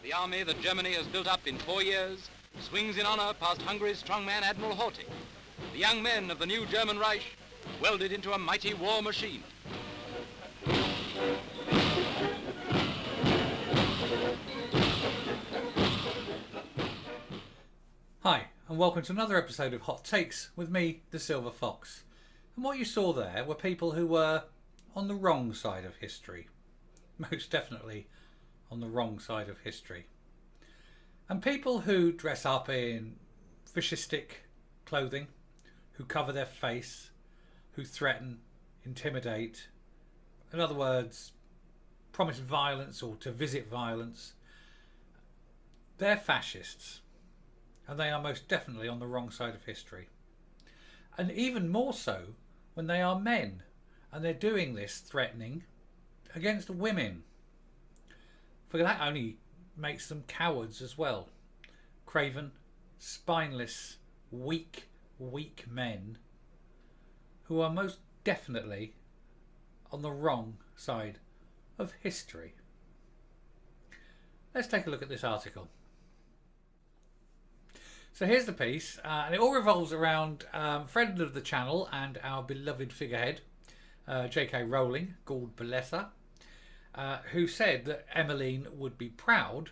The army that Germany has built up in 4 years swings in honor past Hungary's strongman Admiral Horthy. The young men of the new German Reich welded into a mighty war machine. Hi, and welcome to another episode of Hot Takes with me, the Silver Fox. And what you saw there were people who were on the wrong side of history. Most definitely on the wrong side of history. And people who dress up in fascistic clothing, who cover their face, who threaten, intimidate, in other words, promise violence or to visit violence, they're fascists. And they are most definitely on the wrong side of history. And even more so when they are men and they're doing this threatening against women. For that only makes them cowards as well. Craven, spineless, weak men who are most definitely on the wrong side of history. Let's take a look at this article. So here's the piece, and it all revolves around friend of the channel and our beloved figurehead, J.K. Rowling, God bless her, who said that Emmeline would be proud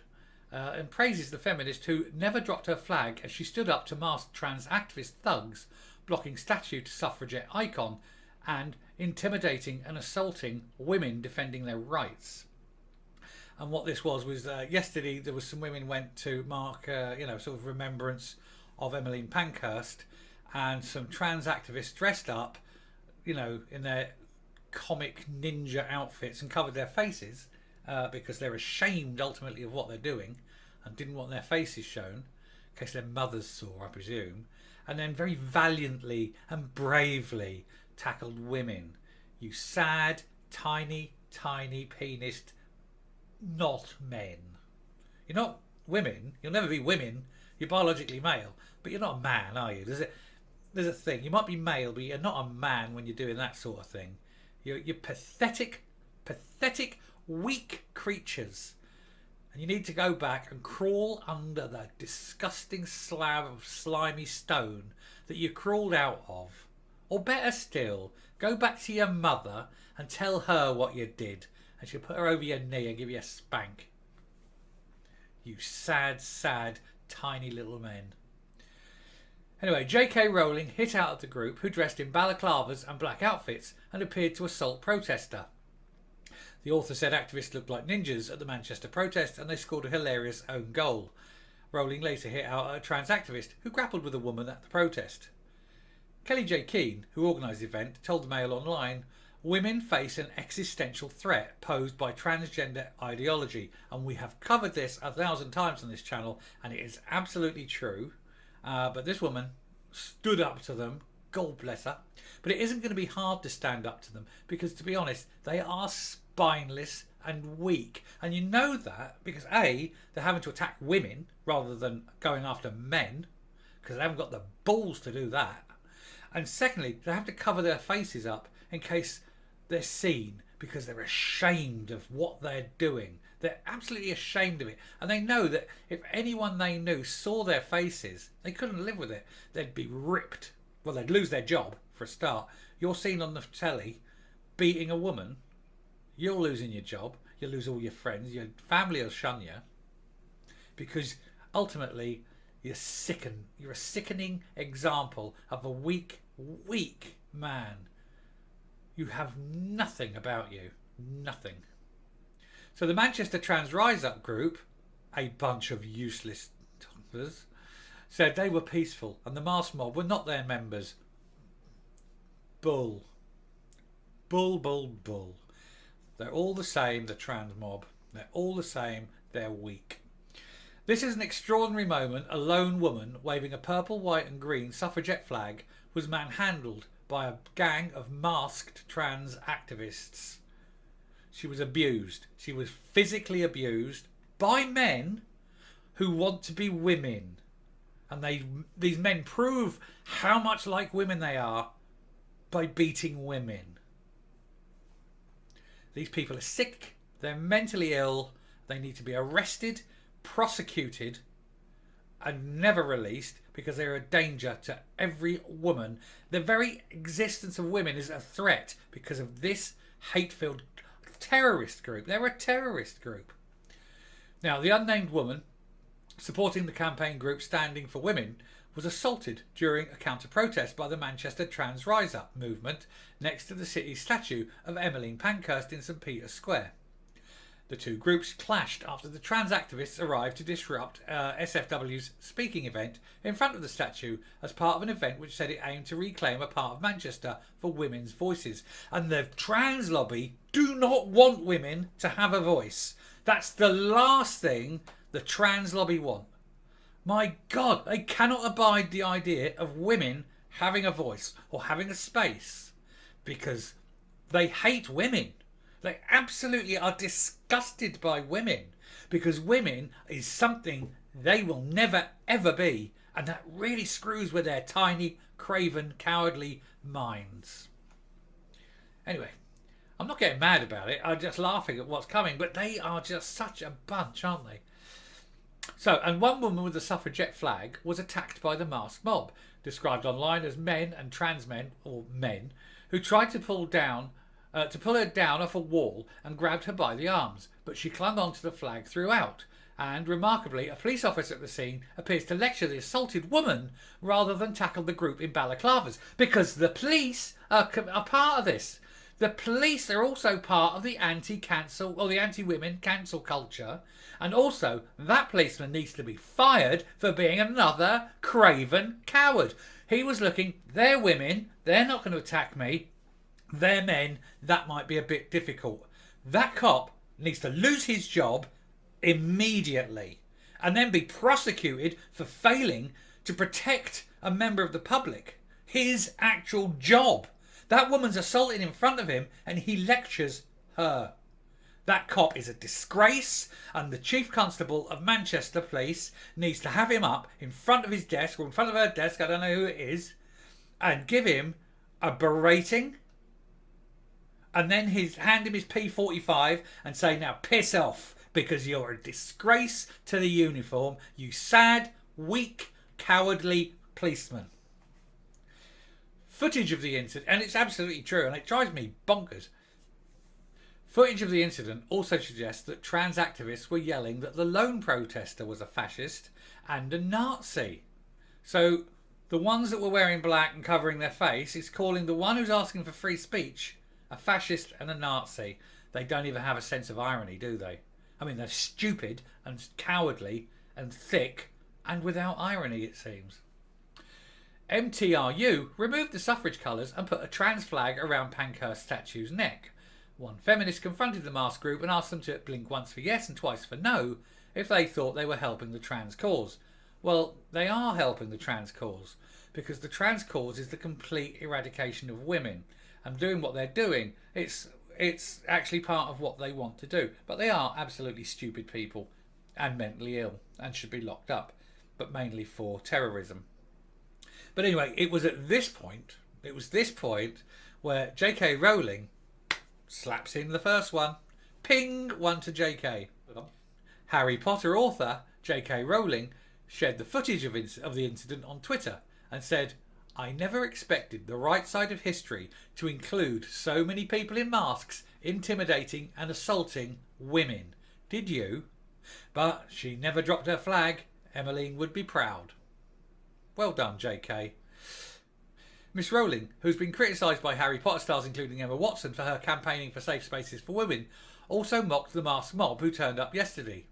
and praises the feminist who never dropped her flag as she stood up to masked trans activist thugs blocking statue to suffragette icon and intimidating and assaulting women defending their rights. And what this was yesterday there was some women went to mark sort of remembrance of Emmeline Pankhurst, and some trans activists dressed up in their comic ninja outfits and covered their faces because they're ashamed ultimately of what they're doing and didn't want their faces shown in case their mothers saw, I presume, and then very valiantly and bravely tackled women. You sad, tiny penised not men. You're not women. You'll never be women. You're biologically male, but you're not a man, are you? There's a thing. You might be male, but you're not a man when you're doing that sort of thing. You're pathetic, weak creatures. And you need to go back and crawl under the disgusting slab of slimy stone that you crawled out of. Or better still, go back to your mother and tell her what you did. And she'll put her over your knee and give you a spank. You sad, tiny little men. Anyway, J.K. Rowling hit out at the group who dressed in balaclavas and black outfits and appeared to assault protester. The author said activists looked like ninjas at the Manchester protest and they scored a hilarious own goal. Rowling later hit out at a trans activist who grappled with a woman at the protest. Kelly J. Keane, who organised the event, told the Mail Online, "Women face an existential threat posed by transgender ideology, and we have covered this 1,000 times on this channel, and it is absolutely true. But this woman stood up to them, God bless her. But it isn't going to be hard to stand up to them because, to be honest, they are spineless and weak. And you know that because A, they're having to attack women rather than going after men because they haven't got the balls to do that. And secondly, they have to cover their faces up in case they're seen because they're ashamed of what they're doing. They're absolutely ashamed of it. And they know that if anyone they knew saw their faces, they couldn't live with it. They'd be ripped. Well, they'd lose their job, for a start. You're seen on the telly beating a woman. You're losing your job. You'll lose all your friends. Your family will shun you. Because ultimately, you're a sickening example of a weak man. You have nothing about you. Nothing. So the Manchester Trans Rise Up group, a bunch of useless toppers, said they were peaceful and the mass mob were not their members. Bull. They're all the same, the trans mob. They're all the same, they're weak. This is an extraordinary moment. A lone woman waving a purple, white and green suffragette flag was manhandled by a gang of masked trans activists. She was abused. She was physically abused by men who want to be women. And these men prove how much like women they are by beating women. These people are sick. They're mentally ill. They need to be arrested, prosecuted and never released because they're a danger to every woman. The very existence of women is a threat because of this hate-filled terrorist group. They're a terrorist group. Now, the unnamed woman supporting the campaign group Standing for Women was assaulted during a counter-protest by the Manchester Trans Rise Up movement next to the city's statue of Emmeline Pankhurst in St Peter's Square. The two groups clashed after the trans activists arrived to disrupt SFW's speaking event in front of the statue as part of an event which said it aimed to reclaim a part of Manchester for women's voices. And the trans lobby do not want women to have a voice. That's the last thing the trans lobby want. My God, they cannot abide the idea of women having a voice or having a space because they hate women. They absolutely are disgusted by women because women is something they will never ever be, and that really screws with their tiny, craven, cowardly minds. Anyway, I'm not getting mad about it, I'm just laughing at what's coming, but they are just such a bunch, aren't they? So, and one woman with a suffragette flag was attacked by the masked mob, described online as men and trans men, or men, who tried to pull her down off a wall and grabbed her by the arms, but she clung onto the flag throughout. And, remarkably, a police officer at the scene appears to lecture the assaulted woman rather than tackle the group in balaclavas, because the police are part of this. The police are also part of the anti-cancel, or the anti-women cancel culture, and also that policeman needs to be fired for being another craven coward. He was looking, they're women, they're not going to attack me, they're men, that might be a bit difficult. That cop needs to lose his job immediately and then be prosecuted for failing to protect a member of the public. His actual job. That woman's assaulted in front of him and he lectures her. That cop is a disgrace, and the Chief Constable of Manchester Police needs to have him up in front of his desk, or in front of her desk, I don't know who it is, and give him a berating, and then hand him his P45 and say, now piss off, because you're a disgrace to the uniform, you sad, weak, cowardly policeman. Footage of the incident, and it's absolutely true, and it drives me bonkers. Footage of the incident also suggests that trans activists were yelling that the lone protester was a fascist and a Nazi. So the ones that were wearing black and covering their face is calling the one who's asking for free speech a fascist and a Nazi. They don't even have a sense of irony, do they? I mean, they're stupid and cowardly and thick and without irony, it seems. MTRU removed the suffrage colours and put a trans flag around Pankhurst's statue's neck. One feminist confronted the masked group and asked them to blink once for yes and twice for no if they thought they were helping the trans cause. Well, they are helping the trans cause, because the trans cause is the complete eradication of women. And doing what they're doing, it's actually part of what they want to do. But they are absolutely stupid people and mentally ill and should be locked up, but mainly for terrorism. But anyway, it was this point where J.K. Rowling slaps in the first one. Ping, one to J.K. Harry Potter author J.K. Rowling shared the footage of the incident on Twitter and said, I never expected the right side of history to include so many people in masks intimidating and assaulting women. Did you? But she never dropped her flag. Emmeline would be proud. Well done, J.K. Miss Rowling, who's been criticised by Harry Potter stars including Emma Watson for her campaigning for safe spaces for women, also mocked the masked mob who turned up yesterday.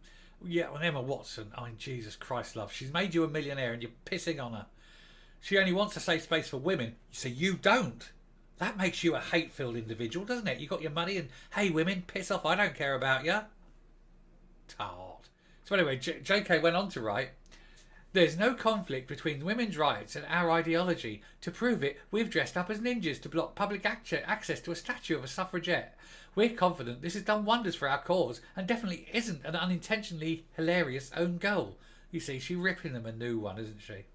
Yeah, and Emma Watson, I mean, Jesus Christ, love, she's made you a millionaire and you're pissing on her. She only wants a safe space for women, so you don't. That makes you a hate-filled individual, doesn't it? You got your money and, hey, women, piss off, I don't care about you. Tart. So anyway, JK went on to write, there's no conflict between women's rights and our ideology. To prove it, we've dressed up as ninjas to block public access to a statue of a suffragette. We're confident this has done wonders for our cause and definitely isn't an unintentionally hilarious own goal. You see, she's ripping them a new one, isn't she?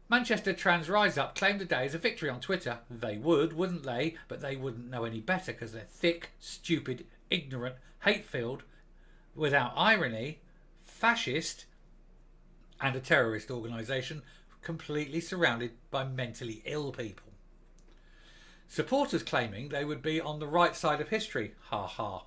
Manchester Trans Rise Up claimed the day as a victory on Twitter. They would, wouldn't they? But they wouldn't know any better because they're thick, stupid, ignorant, hate-filled, without irony, fascist and a terrorist organisation completely surrounded by mentally ill people. Supporters claiming they would be on the right side of history, ha ha,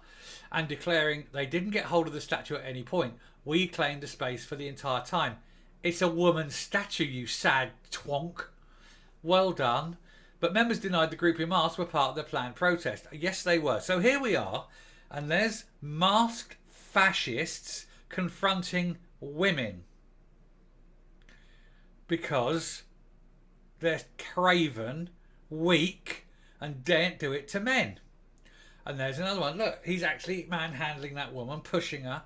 and declaring they didn't get hold of the statue at any point. We claimed the space for the entire time. It's a woman's statue, you sad twonk. Well done. But members denied the group in masks were part of the planned protest. Yes, they were. So here we are, and there's masked fascists confronting women because they're craven, weak, and daren't do it to men. And there's another one. Look, he's actually manhandling that woman, pushing her.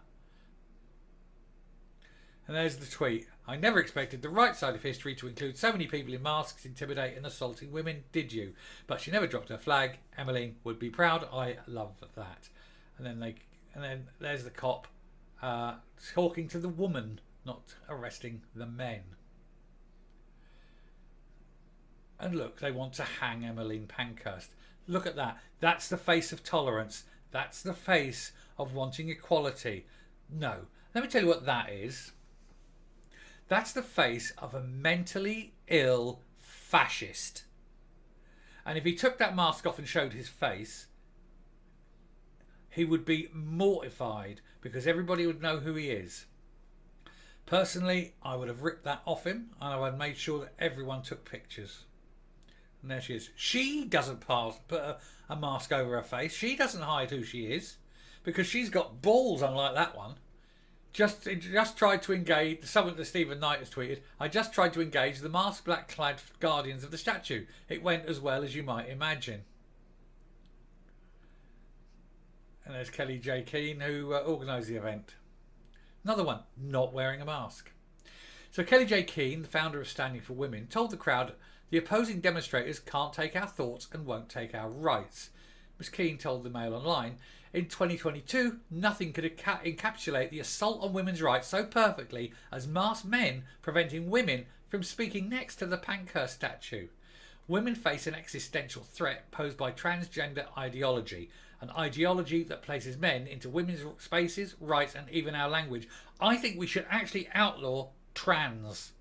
And there's the tweet. I never expected the right side of history to include so many people in masks intimidating and assaulting women, did you? But she never dropped her flag. Emmeline would be proud. I love that. And then there's the cop talking to the woman, not arresting the men. And look, they want to hang Emmeline Pankhurst. Look at that. That's the face of tolerance. That's the face of wanting equality. No. Let me tell you what that is. That's the face of a mentally ill fascist. And if he took that mask off and showed his face, he would be mortified because everybody would know who he is. Personally, I would have ripped that off him and I would have made sure that everyone took pictures. And there she is. She doesn't put a mask over her face. She doesn't hide who she is because she's got balls, unlike that one. Just tried to engage, something that Stephen Knight has tweeted, I just tried to engage the masked black-clad guardians of the statue. It went as well as you might imagine. And there's Kelly J. Keane, who organised the event. Another one, not wearing a mask. So Kelly J. Keane, the founder of Standing for Women, told the crowd, the opposing demonstrators can't take our thoughts and won't take our rights. Ms. Keane told the Mail Online, in 2022, nothing could encapsulate the assault on women's rights so perfectly as masked men preventing women from speaking next to the Pankhurst statue. Women face an existential threat posed by transgender ideology, an ideology that places men into women's spaces, rights and even our language. I think we should actually outlaw trans.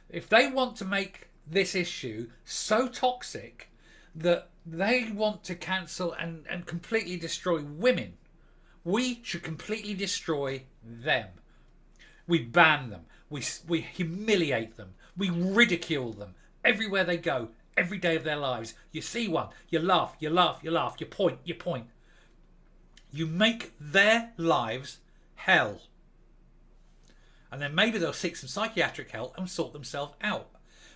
If they want to make this issue so toxic that they want to cancel and completely destroy women, we should completely destroy them. We ban them. We humiliate them. We ridicule them everywhere they go, every day of their lives. You see one, you laugh, you laugh, you laugh, you point, you point. You make their lives hell. And then maybe they'll seek some psychiatric help and sort themselves out.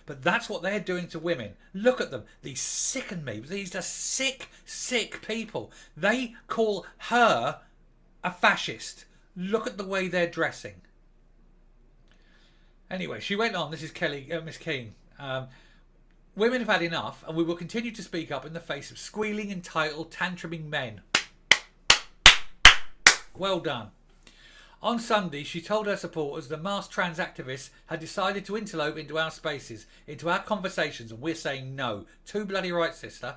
But that's what they're doing to women. Look at them. These sicken me. These are sick, sick people. They call her a fascist. Look at the way they're dressing. Anyway, she went on. This is Miss Keane. Women have had enough and we will continue to speak up in the face of squealing, entitled, tantruming men. Well done. On Sunday, she told her supporters the masked trans activists had decided to interlope into our spaces, into our conversations, and we're saying no. Too bloody right, sister.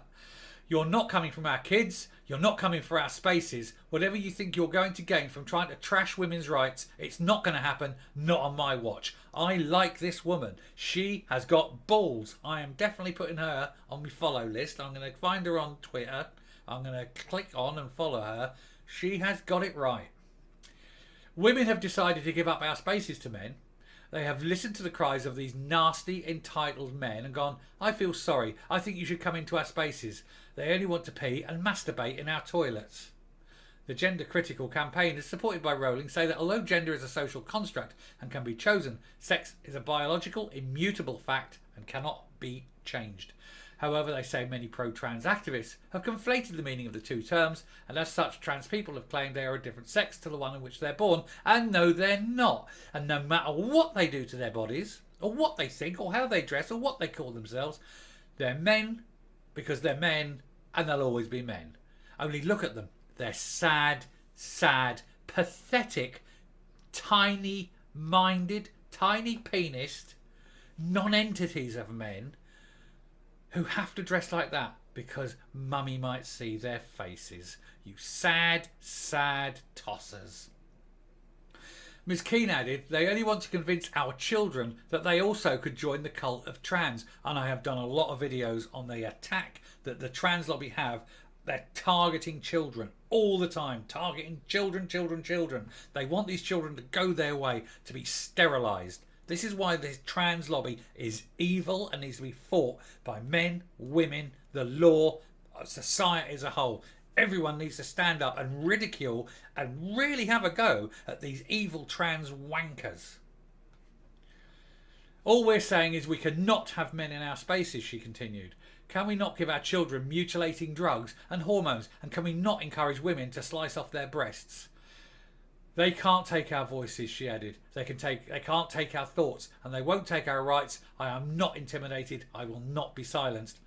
You're not coming from our kids. You're not coming for our spaces. Whatever you think you're going to gain from trying to trash women's rights, it's not going to happen. Not on my watch. I like this woman. She has got balls. I am definitely putting her on my follow list. I'm going to find her on Twitter. I'm going to click on and follow her. She has got it right. Women have decided to give up our spaces to men. They have listened to the cries of these nasty, entitled men and gone, I feel sorry. I think you should come into our spaces. They only want to pee and masturbate in our toilets. The gender critical campaigners, supported by Rowling, say that although gender is a social construct and can be chosen, sex is a biological, immutable fact and cannot be changed. However, they say many pro-trans activists have conflated the meaning of the two terms, and as such, trans people have claimed they are a different sex to the one in which they're born, and no, they're not. And no matter what they do to their bodies, or what they think, or how they dress, or what they call themselves, they're men because they're men, and they'll always be men. Only look at them. They're sad, sad, pathetic, tiny-minded, tiny-penised non-entities of men who have to dress like that because mummy might see their faces. You sad, sad tossers. Ms. Keane added, they only want to convince our children that they also could join the cult of trans. And I have done a lot of videos on the attack that the trans lobby have. They're targeting children all the time, targeting children. They want these children to go their way, to be sterilised. This is why this trans lobby is evil and needs to be fought by men, women, the law, society as a whole. Everyone needs to stand up and ridicule and really have a go at these evil trans wankers. All we're saying is we cannot have men in our spaces, she continued. Can we not give our children mutilating drugs and hormones? And can we not encourage women to slice off their breasts? They can't take our voices, she added. They can't take our thoughts, and they won't take our rights. I am not intimidated. I will not be silenced.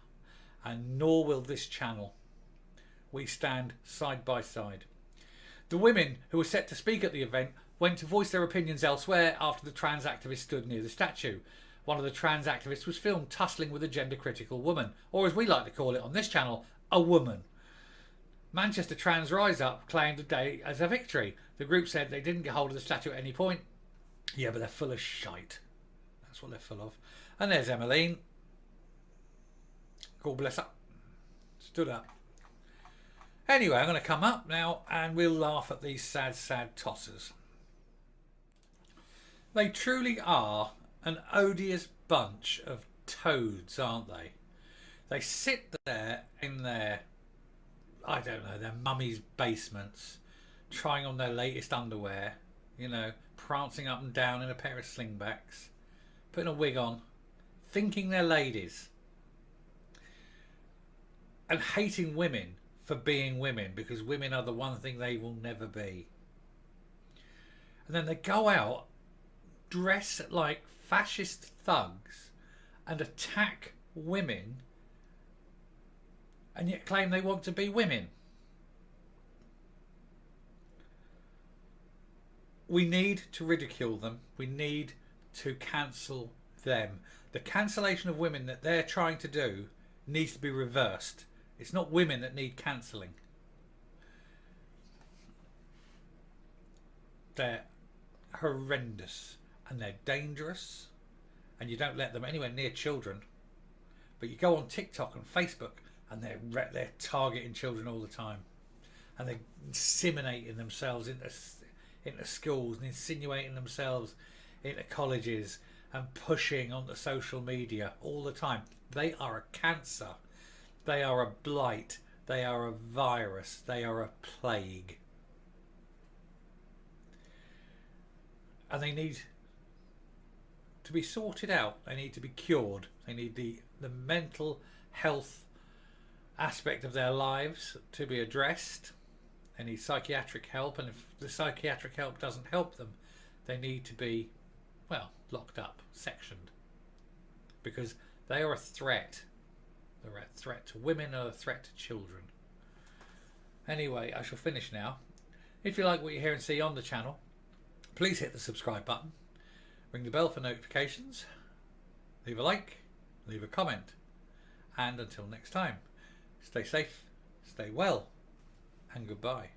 And nor will this channel. We stand side by side. The women who were set to speak at the event went to voice their opinions elsewhere after the trans activist stood near the statue. One of the trans activists was filmed tussling with a gender-critical woman, or as we like to call it on this channel, a woman. Manchester Trans Rise Up claimed the day as a victory. The group said they didn't get hold of the statue at any point. Yeah, but they're full of shite. That's what they're full of. And there's Emmeline. God bless her. Stood up. Anyway, I'm going to come up now and we'll laugh at these sad, sad tossers. They truly are an odious bunch of toads, aren't they? They sit there in their, I don't know, their mummy's basements, trying on their latest underwear, you know, prancing up and down in a pair of slingbacks, putting a wig on, thinking they're ladies, and hating women for being women, because women are the one thing they will never be. And then they go out, dress like fascist thugs and attack women, and yet claim they want to be women. We need to ridicule them. We need to cancel them. The cancellation of women that they're trying to do needs to be reversed. It's not women that need cancelling. They're horrendous and they're dangerous, and you don't let them anywhere near children. But you go on TikTok and Facebook and they're targeting children all the time, and they're inseminating themselves into schools and insinuating themselves into colleges and pushing onto social media all the time. They are a cancer. They are a blight. They are a virus. They are a plague. And they need to be sorted out. They need to be cured. They need the mental health aspect of their lives to be addressed. They need psychiatric help, and if the psychiatric help doesn't help them, they need to be, well, locked up, sectioned, because they are a threat. They're a threat to women, or a threat to children. Anyway, I shall finish now. If you like what you hear and see on the channel, please hit the subscribe button, ring the bell for notifications, leave a like, leave a comment, and until next time, stay safe, stay well, and goodbye.